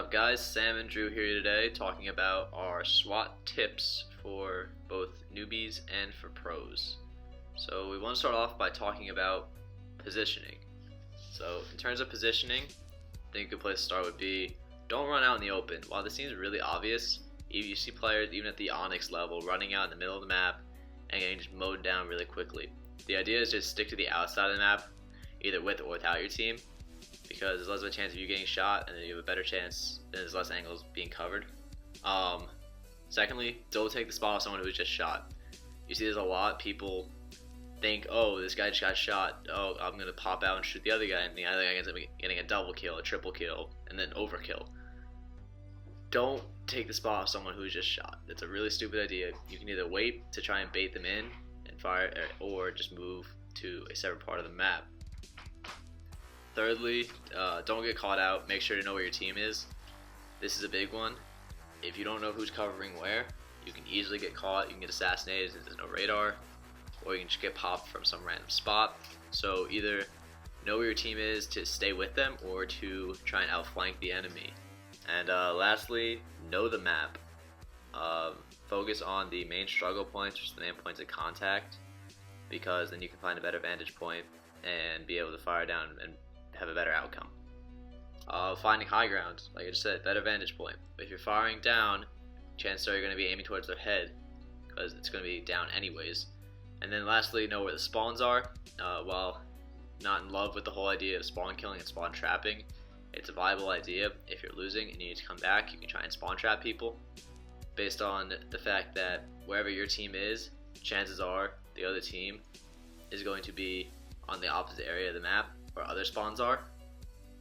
up guys, Sam and Drew here today talking about our SWAT tips for both newbies and for pros. So we want to start off by talking about positioning. So in terms of positioning, I think a good place to start would be don't run out in the open. While this seems really obvious, you see players even at the Onyx level running out in the middle of the map and getting just mowed down really quickly. The idea is just stick to the outside of the map, either with or without your team, because there's less of a chance of you getting shot, and then you have a better chance, and there's less angles being covered. Secondly, don't take the spot of someone who's just shot. You see there's a lot, people think, oh, this guy just got shot, oh, I'm going to pop out and shoot the other guy, and the other guy ends up getting a double kill, a triple kill, and then overkill. Don't take the spot of someone who's just shot. It's a really stupid idea. You can either wait to try and bait them in and fire, or just move to a separate part of the map. Thirdly, don't get caught out. Make sure to know where your team is. This is a big one. If you don't know who's covering where, you can easily get caught. You can get assassinated since there's no radar, or you can just get popped from some random spot. So either know where your team is to stay with them, or to try and outflank the enemy. And lastly, know the map. Focus on the main struggle points, which is the main points of contact, because then you can find a better vantage point and be able to fire down and have a better outcome. Finding high ground, like I just said, better vantage point. If you're firing down, chances are you're going to be aiming towards their head, because it's going to be down anyways. And then lastly, know where the spawns are. While not in love with the whole idea of spawn killing and spawn trapping, it's a viable idea. If you're losing and you need to come back, you can try and spawn trap people, based on the fact that wherever your team is, chances are the other team is going to be on the opposite area of the map where other spawns are.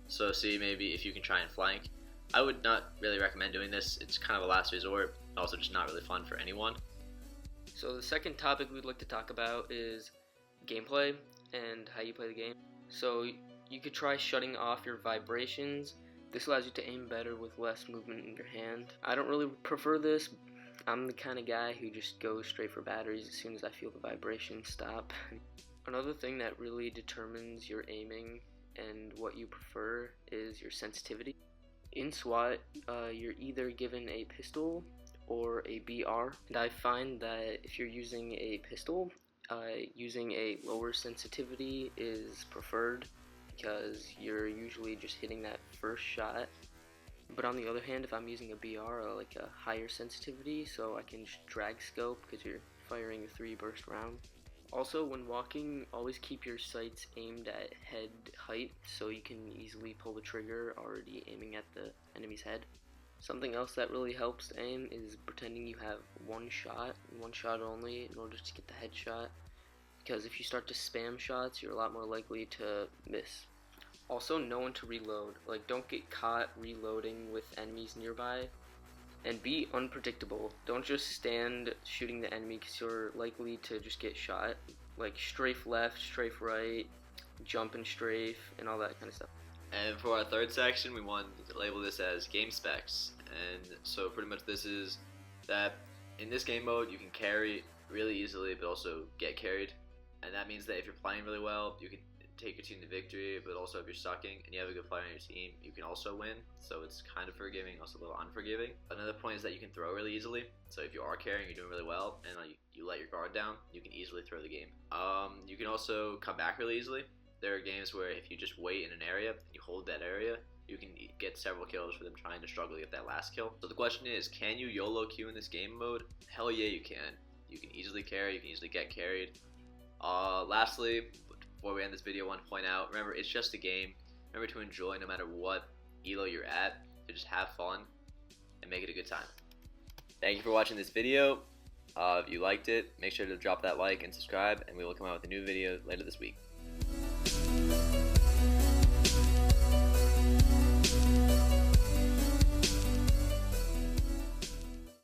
So see, maybe if you can try and flank. I would not really recommend doing this. It's kind of a last resort, also just not really fun for anyone. So the second topic we'd like to talk about is gameplay and how you play the game. So you could try shutting off your vibrations. This allows you to aim better with less movement in your hand. I don't really prefer this. I'm the kind of guy who just goes straight for batteries as soon as I feel the vibrations stop. Another thing that really determines your aiming and what you prefer is your sensitivity. In SWAT, you're either given a pistol or a BR, and I find that if you're using a pistol, using a lower sensitivity is preferred, because you're usually just hitting that first shot. But on the other hand, if I'm using a BR, I like a higher sensitivity, so I can just drag scope because you're firing a 3-burst round. Also, when walking, always keep your sights aimed at head height so you can easily pull the trigger already aiming at the enemy's head. Something else that really helps to aim is pretending you have one shot only, in order to get the headshot, because if you start to spam shots, you're a lot more likely to miss. Also, know when to reload. Like, don't get caught reloading with enemies nearby. And be unpredictable. Don't just stand shooting the enemy, because you're likely to just get shot. Like strafe left, strafe right, jump and strafe, and all that kind of stuff. And for our third section, we want to label this as game specs. And so pretty much this is that in this game mode, you can carry really easily, but also get carried. And that means that if you're playing really well, you can take your team to victory, but also if you're sucking and you have a good player on your team, you can also win. So it's kind of forgiving, also a little unforgiving. Another point is that you can throw really easily. So if you are carrying, you're doing really well, and you let your guard down, you can easily throw the game. You can also come back really easily. There are games where if you just wait in an area and you hold that area, you can get several kills for them trying to struggle to get that last kill. So the question is, can you YOLO queue in this game mode? Hell yeah, you can. You can easily carry, you can easily get carried. Lastly, before we end this video, I want to point out, remember, it's just a game. Remember to enjoy no matter what elo you're at. To just have fun and make it a good time. Thank you for watching this video. If you liked it, make sure to drop that like and subscribe, and we will come out with a new video later this week.